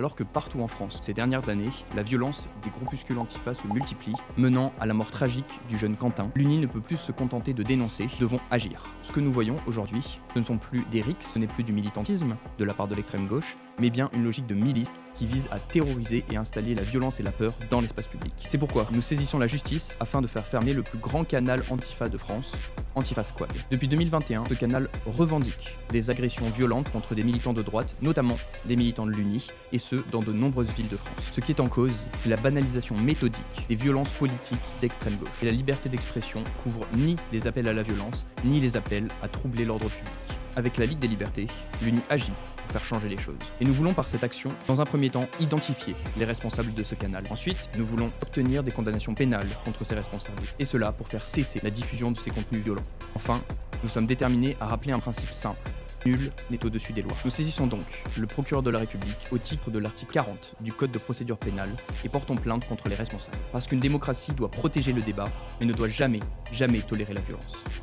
Alors que partout en France, ces dernières années, la violence des groupuscules antifa se multiplie, menant à la mort tragique du jeune Quentin, l'UNI ne peut plus se contenter de dénoncer, nous devons agir. Ce que nous voyons aujourd'hui, ce ne sont plus des rixes, ce n'est plus du militantisme de la part de l'extrême gauche, mais bien une logique de milice qui vise à terroriser et installer la violence et la peur dans l'espace public. C'est pourquoi nous saisissons la justice afin de faire fermer le plus grand canal antifa de France, Antifa Squad. Depuis 2021, ce canal revendique des agressions violentes contre des militants de droite, notamment des militants de l'UNI, et ce, dans de nombreuses villes de France. Ce qui est en cause, c'est la banalisation méthodique des violences politiques d'extrême gauche. Et la liberté d'expression couvre ni les appels à la violence, ni les appels à troubler l'ordre public. Avec la Ligue des Libertés, l'UNI agit pour faire changer les choses. Et nous voulons par cette action, dans un premier temps, identifier les responsables de ce canal. Ensuite, nous voulons obtenir des condamnations pénales contre ces responsables. Et cela pour faire cesser la diffusion de ces contenus violents. Enfin, nous sommes déterminés à rappeler un principe simple. Nul n'est au-dessus des lois. Nous saisissons donc le procureur de la République au titre de l'article 40 du Code de procédure pénale et portons plainte contre les responsables. Parce qu'une démocratie doit protéger le débat, mais ne doit jamais tolérer la violence.